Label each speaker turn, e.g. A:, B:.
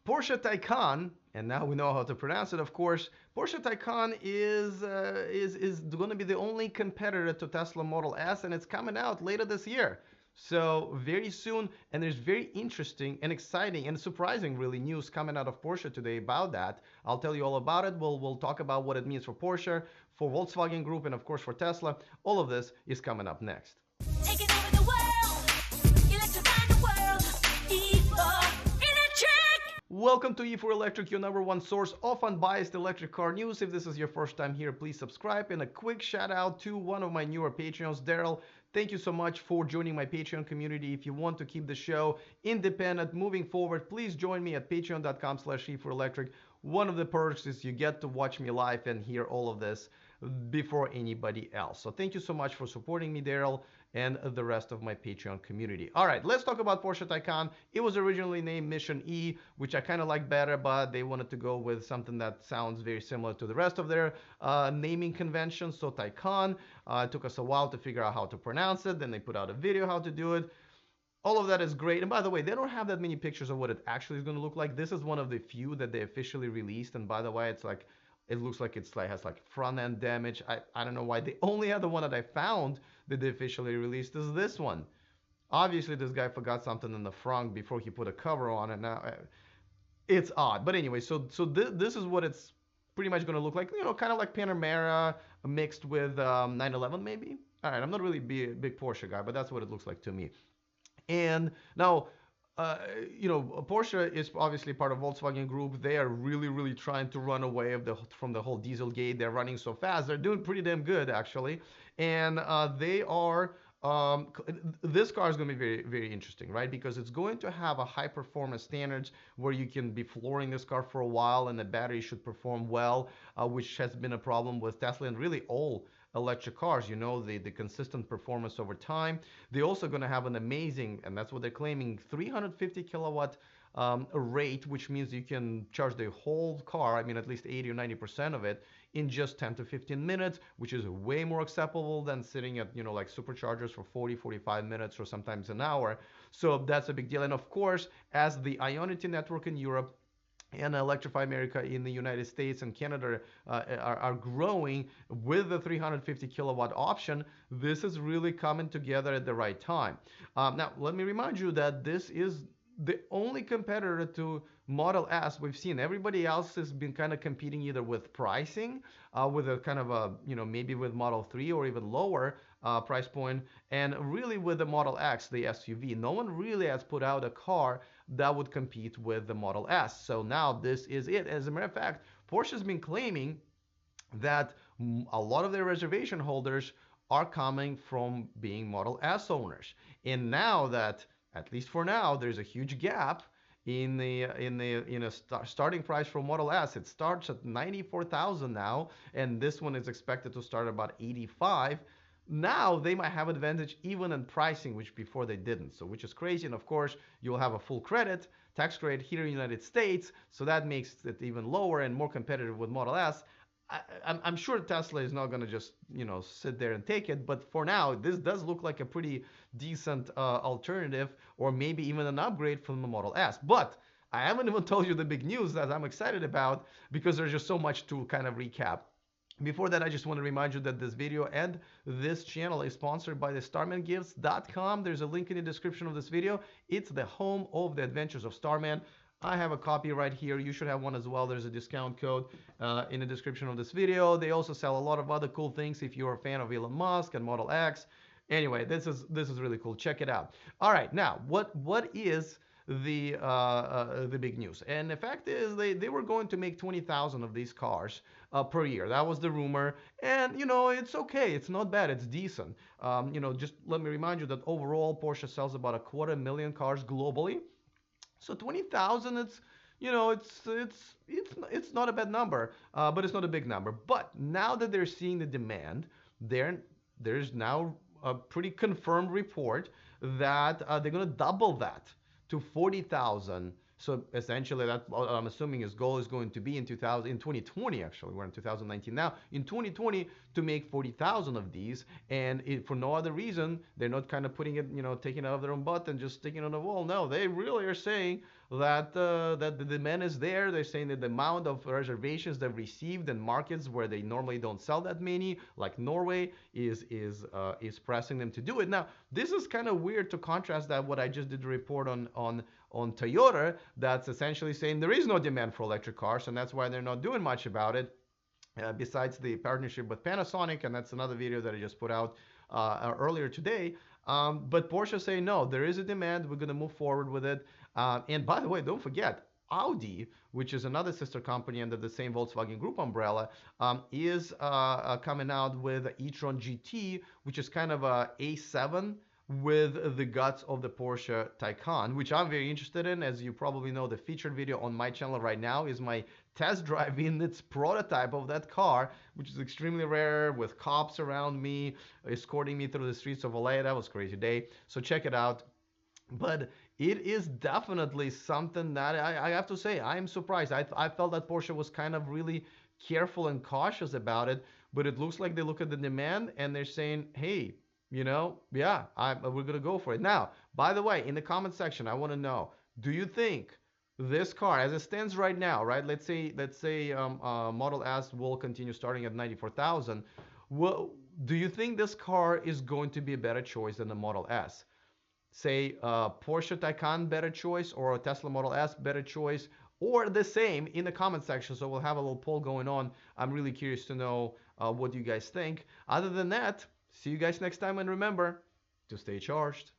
A: Porsche Taycan, and now we know how to pronounce it, of course. Porsche Taycan is going to be the only competitor to Tesla Model S, and it's coming out later this year. So very soon, and there's very interesting and exciting and surprising, really, news coming out of Porsche today about that. I'll tell you all about it. We'll talk about what it means for Porsche, for Volkswagen Group, and of course for Tesla. All of this is coming up next.
B: Taking over the world, electrifying the world, E4 Electric!
A: Welcome to E4 Electric, your number one source of unbiased electric car news. If this is your first time here, please subscribe. And a quick shout out to one of my newer Patreons, Daryl. Thank you so much for joining my Patreon community. If you want to keep the show independent moving forward, please join me at patreon.com/E4Electric. One of the perks is you get to watch me live and hear all of this before anybody else. So thank you so much for supporting me, Daryl, and the rest of my Patreon community. All right, let's talk about Porsche Taycan. It was originally named Mission E, which I kind of like better, but they wanted to go with something that sounds very similar to the rest of their naming conventions. So Taycan, it took us a while to figure out how to pronounce it. Then they put out a video how to do it. All of that is great. And by the way, they don't have that many pictures of what it actually is going to look like. This is one of the few that they officially released. And by the way, it's like, it looks like it's like has like front end damage. I don't know why. The only other one that I found that they officially released is this one. Obviously, this guy forgot something in the front before he put a cover on, and now it's odd. But anyway, so this is what it's pretty much going to look like. You know, kind of like Panamera mixed with 911 maybe. All right, I'm not really a big Porsche guy, but that's what it looks like to me. And now, Porsche is obviously part of Volkswagen Group. They are really trying to run away from the whole Dieselgate. They're running so fast. They're doing pretty damn good, actually. And they are. This car is going to be very interesting, right? Because it's going to have a high performance standards where you can be flooring this car for a while, and the battery should perform well, which has been a problem with Tesla and really all electric cars, the consistent performance over time. They're also going to have an amazing, and that's what they're claiming, 350 kilowatt rate, which means you can charge the whole car, I mean at least 80 or 90% of it, in just 10 to 15 minutes, which is way more acceptable than sitting at like superchargers for 40-45 minutes or sometimes an hour. So that's a big deal. And of course, as the Ionity network in Europe and Electrify America in the United States and Canada are growing with the 350 kilowatt option, this is really coming together at the right time. Now, let me remind you that this is the only competitor to Model S we've seen. Everybody else has been kind of competing either with pricing, with a kind of a, maybe with Model 3 or even lower price point, and really with the Model X, the SUV. No one really has put out a car that would compete with the Model S. So now this is it. As a matter of fact, Porsche has been claiming that a lot of their reservation holders are coming from being Model S owners. And now that, at least for now, there's a huge gap in the starting price for Model S. It starts at 94,000 now, and this one is expected to start about 85. Now they might have advantage even in pricing, which before they didn't. So which is crazy. And of course, you'll have a full tax credit here in the United States, so that makes it even lower and more competitive with Model S. I'm sure Tesla is not going to just, sit there and take it. But for now, this does look like a pretty decent alternative, or maybe even an upgrade from the Model S. But I haven't even told you the big news that I'm excited about, because there's just so much to kind of recap. Before that, I just want to remind you that this video and this channel is sponsored by the StarmanGifts.com. There's a link in the description of this video. It's the home of the adventures of Starman. I have a copy right here. You should have one as well. There's a discount code in the description of this video. They also sell a lot of other cool things if you're a fan of Elon Musk and Model X. Anyway, this is really cool. Check it out. All right, now what is the big news? And the fact is, they were going to make 20,000 of these cars per year. That was the rumor, and it's okay. It's not bad. It's decent. Just let me remind you that overall Porsche sells about 250,000 cars globally. So 20,000, it's not a bad number, but it's not a big number. But now that they're seeing the demand, there's now a pretty confirmed report that they're going to double that to 40,000. So essentially, that I'm assuming his goal is going to be in 2020. Actually, we're in 2019 now. In 2020, to make 40,000 of these, and for no other reason, they're not kind of putting it, taking it out of their own butt and just sticking it on the wall. No, they really are saying, that the demand is there. They're saying that the amount of reservations they've received in markets where they normally don't sell that many, like Norway, is pressing them to do it. Now, this is kind of weird to contrast that what I just did a report on Toyota, that's essentially saying there is no demand for electric cars, and that's why they're not doing much about it. Besides the partnership with Panasonic, and that's another video that I just put out earlier today. But Porsche say no, there is a demand. We're going to move forward with it. And by the way, don't forget, Audi, which is another sister company under the same Volkswagen Group umbrella, is coming out with e-tron GT, which is kind of a A7 with the guts of the Porsche Taycan, which I'm very interested in. As you probably know, the featured video on my channel right now is my test drive in its prototype of that car, which is extremely rare, with cops around me escorting me through the streets of LA. That was a crazy day. So check it out. But it is definitely something that I have to say, I am surprised. I felt that Porsche was kind of really careful and cautious about it, but it looks like they look at the demand and they're saying, hey, yeah, we're going to go for it. Now, by the way, in the comment section, I want to know, do you think this car, as it stands right now, right? Let's say Model S will continue starting at 94,000. Well, do you think this car is going to be a better choice than the Model S? Say Porsche Taycan better choice, or a Tesla Model S better choice, or the same, in the comment section. So we'll have a little poll going on. I'm really curious to know what you guys think. Other than that, see you guys next time, and remember to stay charged.